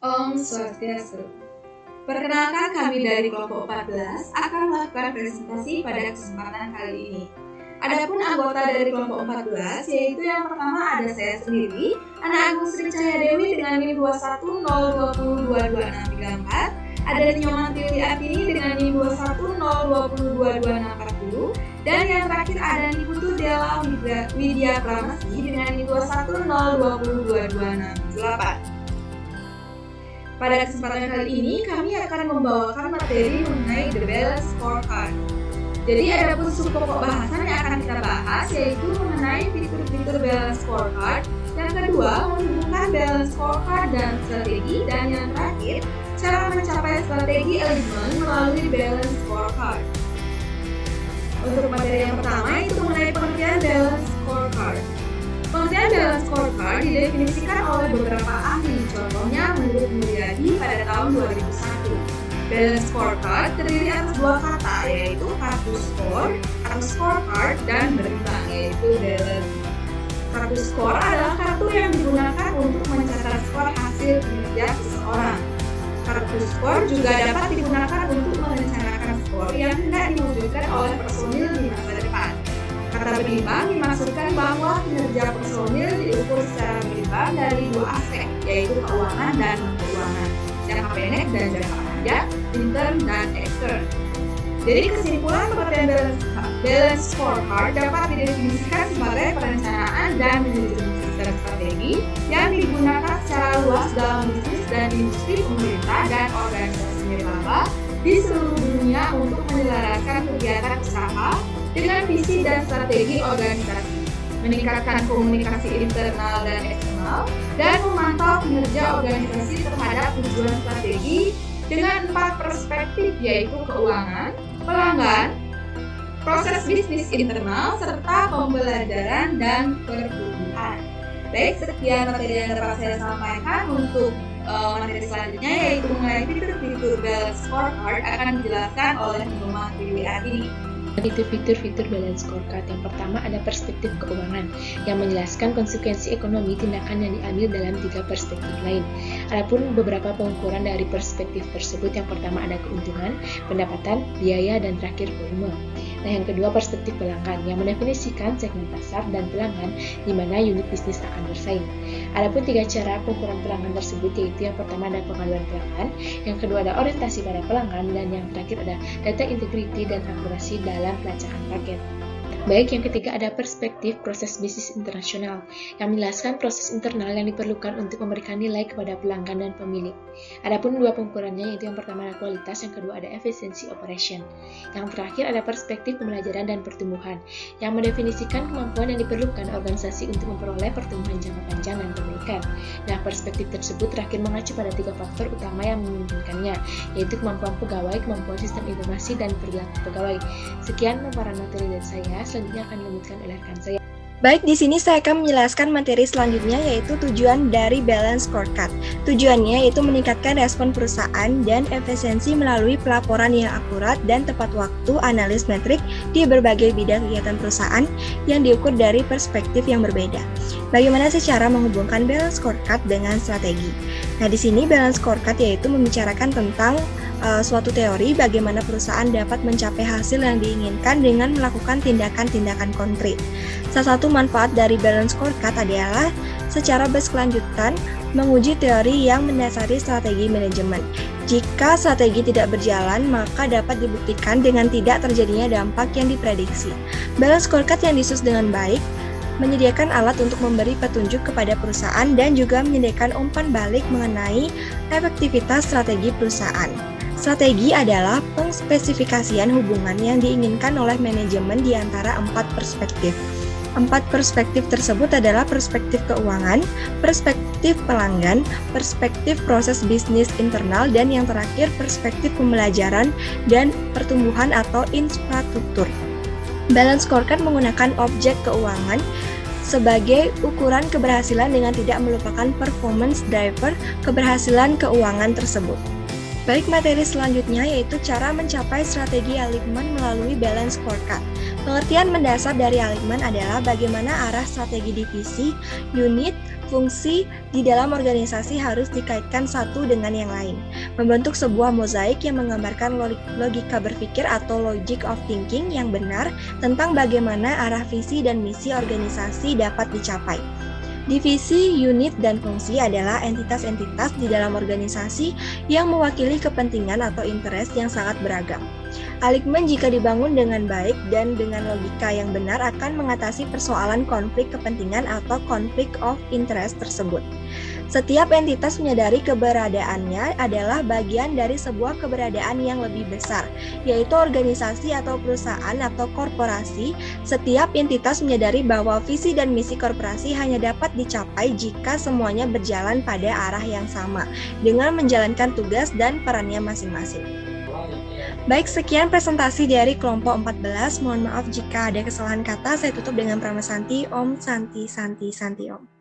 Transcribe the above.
Om Swastiastu. Perkenalkan, kami dari kelompok 14 akan melakukan presentasi pada kesempatan kali ini. Adapun anggota dari kelompok 14 yaitu yang pertama ada saya sendiri, Ana Agus Sri Cahyadewi dengan NIM 2102022634, ada Nyoman Tili Artini dengan NIM 2102022640, dan yang terakhir ada Niputu Della Widya Pramesti dengan NIM 2102022678. Pada kesempatan kali ini, kami akan membawakan materi mengenai The Balance Scorecard. Jadi ada pun pokok bahasan yang akan kita bahas, yaitu mengenai fitur-fitur Balance Scorecard. Yang kedua, menghubungkan Balance Scorecard dan strategi. Dan yang terakhir, cara mencapai strategi alignment melalui Balance Scorecard. Untuk materi yang pertama, itu mengenai pengertian Balance Scorecard. Pengertian Balance Scorecard didefinisikan oleh beberapa ahli, contohnya menurut Mulyadi pada tahun 2001. Balance Scorecard terdiri atas dua kata, yaitu kartu skor atau scorecard dan berimbang, yaitu balance. Kartu skor adalah kartu yang digunakan untuk mencatat skor hasil kinerja seseorang. Kartu skor juga dapat digunakan untuk merencanakan skor yang hendak diwujudkan oleh personil di masa depan. Kata berimbang dimaksudkan bahwa kinerja personil diukur secara berimbang dari dua aspek, yaitu keuangan dan non-keuangan, jangka pendek dan jangka panjang, intern dan extern. Jadi kesimpulan pengertian balance scorecard dapat didefinisikan sebagai perencanaan dan manajemen sistem strategi yang digunakan secara luas dalam bisnis dan industri, pemerintah dan organisasi nirlaba di seluruh dunia untuk menyelaraskan kegiatan usaha dengan visi dan strategi organisasi, meningkatkan komunikasi internal dan eksternal, dan memantau kinerja organisasi terhadap tujuan strategi dengan 4 perspektif, yaitu keuangan, pelanggan, proses bisnis internal, serta pembelajaran dan pertumbuhan. Baik, sekian materi yang dapat saya sampaikan. Untuk materi selanjutnya, yaitu mengenai fitur-fitur Balance Scorecard, akan dijelaskan oleh Nyoman Tili Artini. Itu fitur-fitur Balance Scorecard. Yang pertama ada perspektif keuangan yang menjelaskan konsekuensi ekonomi tindakan yang diambil dalam 3 perspektif lain. Adapun beberapa pengukuran dari perspektif tersebut, yang pertama ada keuntungan, pendapatan, biaya, dan terakhir volume. Nah, yang kedua perspektif pelanggan yang mendefinisikan segmen pasar dan pelanggan di mana unit bisnis akan bersaing. Adapun 3 cara pengukuran pelanggan tersebut, yaitu yang pertama ada pengaduan pelanggan, yang kedua ada orientasi pada pelanggan, dan yang terakhir ada data integrity dan akurasi dalam pelacakan paket. Baik, yang ketiga ada perspektif proses bisnis internasional yang menjelaskan proses internal yang diperlukan untuk memberikan nilai kepada pelanggan dan pemilik. Adapun 2 pengukurannya, yaitu yang pertama ada kualitas, yang kedua ada efisiensi operation. Yang terakhir ada perspektif pembelajaran dan pertumbuhan yang mendefinisikan kemampuan yang diperlukan organisasi untuk memperoleh pertumbuhan jangka panjang dan kebaikan. Nah, perspektif tersebut terakhir mengacu pada 3 faktor utama yang memungkinkannya, yaitu kemampuan pegawai, kemampuan sistem informasi, dan perilaku pegawai. Sekian paparan materi dari saya. Selanjutnya akan dilanjutkan oleh rekan saya. Baik, di sini saya akan menjelaskan materi selanjutnya, yaitu tujuan dari Balance Scorecard. Tujuannya yaitu meningkatkan respon perusahaan dan efisiensi melalui pelaporan yang akurat dan tepat waktu analis metrik di berbagai bidang kegiatan perusahaan yang diukur dari perspektif yang berbeda. Bagaimana sih cara menghubungkan Balance Scorecard dengan strategi? Nah, di sini Balance Scorecard yaitu membicarakan tentang suatu teori bagaimana perusahaan dapat mencapai hasil yang diinginkan dengan melakukan tindakan-tindakan konkret. Salah satu manfaat dari Balance Scorecard adalah secara berkelanjutan menguji teori yang mendasari strategi manajemen. Jika strategi tidak berjalan, maka dapat dibuktikan dengan tidak terjadinya dampak yang diprediksi. Balance Scorecard yang disusun dengan baik menyediakan alat untuk memberi petunjuk kepada perusahaan dan juga menyediakan umpan balik mengenai efektivitas strategi perusahaan. Strategi adalah pengspesifikasian hubungan yang diinginkan oleh manajemen di antara 4 perspektif. 4 perspektif tersebut adalah perspektif keuangan, perspektif pelanggan, perspektif proses bisnis internal, dan yang terakhir perspektif pembelajaran dan pertumbuhan atau infrastruktur. Balance Scorecard menggunakan objek keuangan sebagai ukuran keberhasilan dengan tidak melupakan performance driver keberhasilan keuangan tersebut. Baik, materi selanjutnya yaitu cara mencapai strategi alignment melalui Balance Scorecard. Pengertian mendasar dari alignment adalah bagaimana arah strategi divisi, unit, Fungsi di dalam organisasi harus dikaitkan satu dengan yang lain, membentuk sebuah mozaik yang menggambarkan logika berpikir atau logic of thinking yang benar tentang bagaimana arah visi dan misi organisasi dapat dicapai. Divisi, unit, dan fungsi adalah entitas-entitas di dalam organisasi yang mewakili kepentingan atau interest yang sangat beragam. Align jika dibangun dengan baik dan dengan logika yang benar akan mengatasi persoalan konflik kepentingan atau konflik of interest tersebut. Setiap entitas menyadari keberadaannya adalah bagian dari sebuah keberadaan yang lebih besar, yaitu organisasi atau perusahaan atau korporasi. Setiap entitas menyadari bahwa visi dan misi korporasi hanya dapat dicapai jika semuanya berjalan pada arah yang sama, dengan menjalankan tugas dan perannya masing-masing. Baik, sekian presentasi dari kelompok 14. Mohon maaf jika ada kesalahan kata. Saya tutup dengan Pramasanti. Om Santi Santi Santi Om.